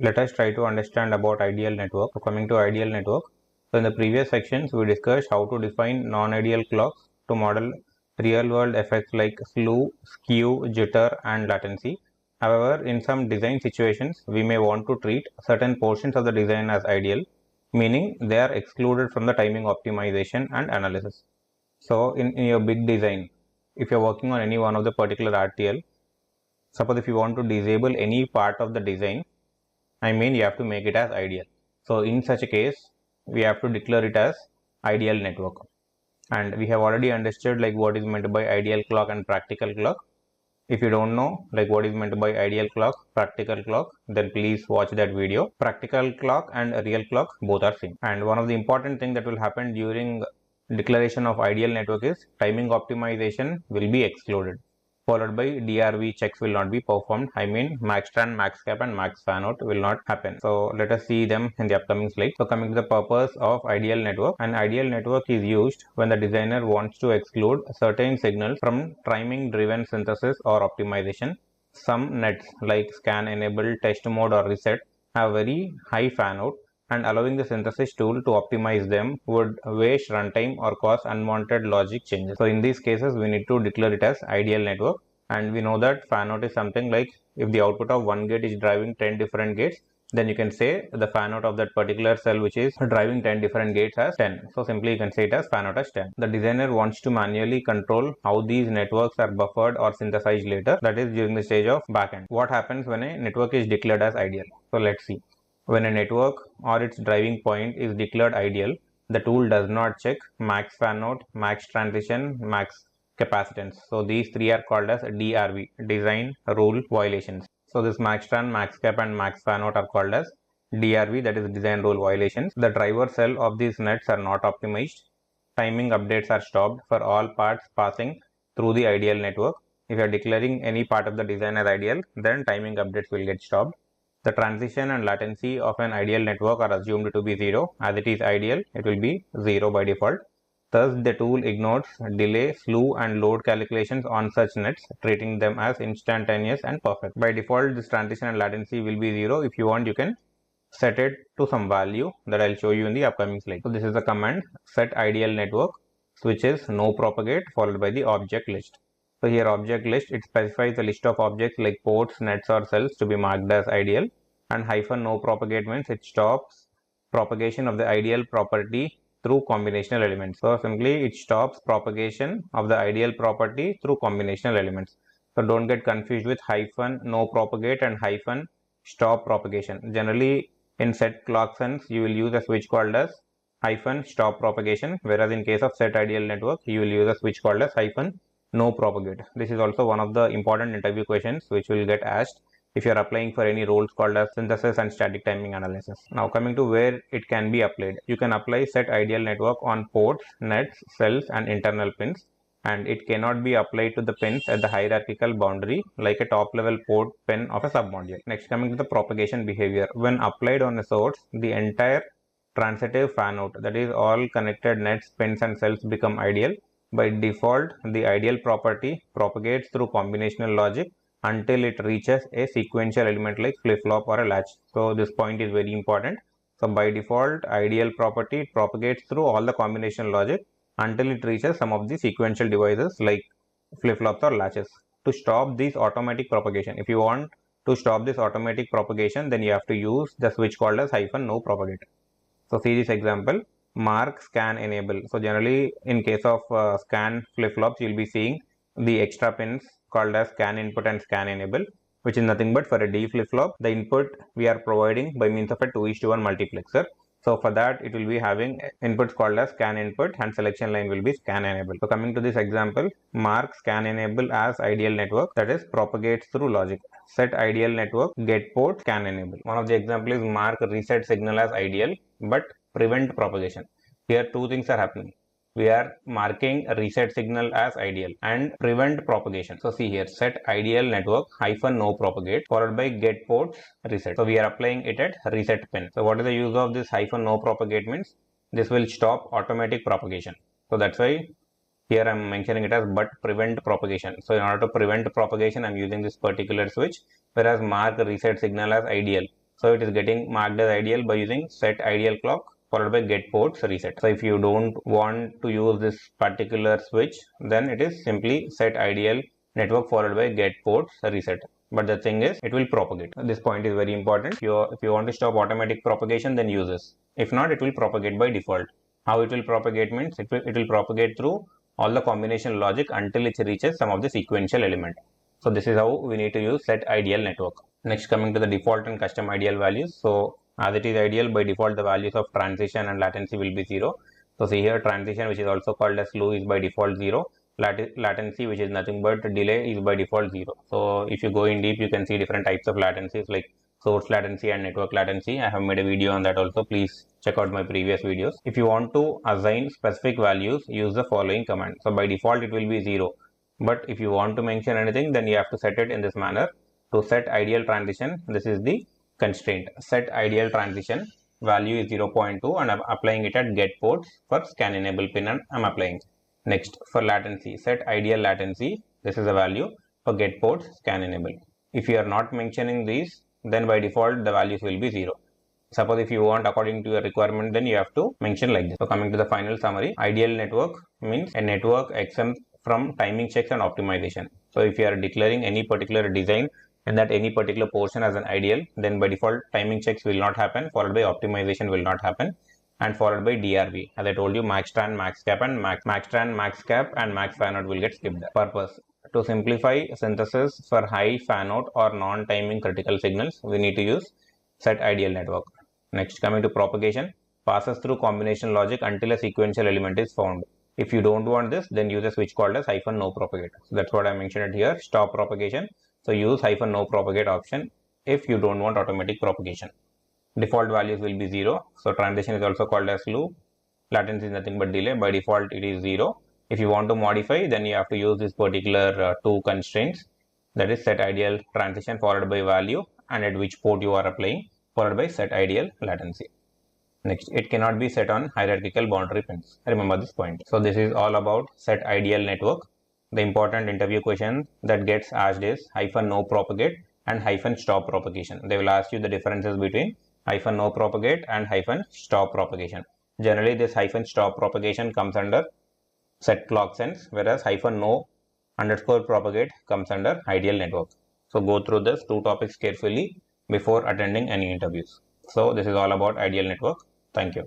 Let us try to understand about ideal network. So coming to ideal network, so in the previous sections we discussed how to define non-ideal clocks to model real-world effects like slew, skew, jitter and latency. However, in some design situations we may want to treat certain portions of the design as ideal, meaning they are excluded from the timing optimization and analysis. So in your big design, if you're working on any one of the particular RTL, suppose if you want to disable any part of the design, you have to make it as ideal. So in such a case, we have to declare it as ideal network. And we have already understood like what is meant by ideal clock and practical clock. If you don't know like what is meant by ideal clock, practical clock, then please watch that video. Practical clock and real clock both are same. And one of the important thing that will happen during declaration of ideal network is timing optimization will be excluded, followed by DRV checks will not be performed. Max tran, max cap and max fan out will not happen. So let us see them in the upcoming slide. So coming to the purpose of ideal network, an ideal network is used when the designer wants to exclude certain signals from timing driven synthesis or optimization. Some nets like scan enable, test mode or reset have very high fan out, and allowing the synthesis tool to optimize them would waste runtime or cause unwanted logic changes. So in these cases we need to declare it as ideal network, and we know that fan out is something like if the output of one gate is driving 10 different gates, then you can say the fan out of that particular cell which is driving 10 different gates as 10. So simply you can say it as fan out as 10. The designer wants to manually control how these networks are buffered or synthesized later, that is during the stage of backend. What happens when a network is declared as ideal? So let's see. When a network or its driving point is declared ideal, the tool does not check max fan out, max transition, max capacitance. So these three are called as DRV, design rule violations. So this max tran, max cap and max fan out are called as DRV, that is design rule violations. The driver cell of these nets are not optimized. Timing updates are stopped for all parts passing through the ideal network. If you are declaring any part of the design as ideal, then timing updates will get stopped. The transition and latency of an ideal network are assumed to be 0. As it is ideal, it will be 0 by default. Thus, the tool ignores delay, slew and load calculations on such nets, treating them as instantaneous and perfect. By default, this transition and latency will be 0. If you want, you can set it to some value that I'll show you in the upcoming slide. So this is the command set ideal network, which is no propagate followed by the object list. So here object list, it specifies a list of objects like ports, nets or cells to be marked as ideal, and hyphen no propagate means it stops propagation of the ideal property through combinational elements. So simply it stops propagation of the ideal property through combinational elements. So don't get confused with hyphen no propagate and hyphen stop propagation. Generally in set clock sense you will use a switch called as hyphen stop propagation, whereas in case of set ideal network you will use a switch called as hyphen no propagate. This is also one of the important interview questions which will get asked if you are applying for any roles called as synthesis and static timing analysis. Now coming to where it can be applied, you can apply set ideal network on ports, nets, cells and internal pins, and it cannot be applied to the pins at the hierarchical boundary like a top level port pin of a submodule. Next, coming to the propagation behavior, when applied on a source, the entire transitive fan out, that is all connected nets, pins and cells become ideal. By default, the ideal property propagates through combinational logic until it reaches a sequential element like flip-flop or a latch. So this point is very important. So by default, ideal property propagates through all the combination logic until it reaches some of the sequential devices like flip-flops or latches. To stop this automatic propagation, if you want to stop this automatic propagation, then you have to use the switch called as hyphen no propagate. So see this example, mark scan enable. So generally in case of scan flip-flops, you'll be seeing the extra pins called as scan input and scan enable, which is nothing but for a D flip-flop, the input we are providing by means of a 2:1 multiplexer. So for that it will be having inputs called as scan input and selection line will be scan enable. So coming to this example, mark scan enable as ideal network, that is propagates through logic. Set ideal network get port scan enable. One of the example is mark reset signal as ideal but prevent propagation. Here two things are happening. We are marking a reset signal as ideal and prevent propagation. So see here, set ideal network hyphen no propagate followed by get ports reset. So we are applying it at reset pin. So what is the use of this hyphen no propagate means? This will stop automatic propagation. So that's why here I am mentioning it as but prevent propagation. So in order to prevent propagation, I am using this particular switch, whereas mark reset signal as ideal. So it is getting marked as ideal by using set ideal clock followed by get ports reset. So if you don't want to use this particular switch, then it is simply set ideal network followed by get ports reset. But the thing is, it will propagate. This point is very important. If you want to stop automatic propagation, then use this. If not, it will propagate by default. How it will propagate means it will propagate through all the combination logic until it reaches some of the sequential element. So this is how we need to use set ideal network. Next, coming to the default and custom ideal values. So as it is ideal, by default the values of transition and latency will be 0. So see here, transition, which is also called as slew, is by default 0. Latency, which is nothing but delay, is by default 0. So if you go in deep, you can see different types of latencies like source latency and network latency. I have made a video on that also. Please check out my previous videos. If you want to assign specific values, use the following command. So by default it will be 0. But if you want to mention anything, then you have to set it in this manner. To set ideal transition, this is the constraint. Set ideal transition value is 0.2 and I'm applying it at get ports for scan enable pin and I'm applying. Next, for latency, set ideal latency. This is the value for get ports scan enable. If you are not mentioning these, then by default the values will be 0. Suppose if you want according to your requirement, then you have to mention like this. So coming to the final summary, ideal network means a network exempt from timing checks and optimization. So if you are declaring any particular design and that any particular portion as an ideal, then by default timing checks will not happen, followed by optimization will not happen, and followed by DRV. As I told you, max tran, max cap, and max tran, max cap, and max fan out will get skipped. Purpose: to simplify synthesis for high fan out or non-timing critical signals, we need to use set ideal network. Next, coming to propagation, passes through combination logic until a sequential element is found. If you don't want this, then use a switch called as -no propagate. So that's what I mentioned it here. Stop propagation. So use -no propagate option if you don't want automatic propagation. Default values will be 0. So transition is also called as slew. Latency is nothing but delay. By default it is 0. If you want to modify, then you have to use this particular two constraints, that is set ideal transition followed by value and at which port you are applying, followed by set ideal latency. Next, it cannot be set on hierarchical boundary pins. Remember this point. So this is all about set ideal network. The important interview question that gets asked is -no propagate and -stop propagation. They will ask you the differences between -no propagate and -stop propagation. Generally, this -stop propagation comes under set clock sense, whereas -no_ propagate comes under ideal network. So go through this two topics carefully before attending any interviews. So this is all about ideal network. Thank you.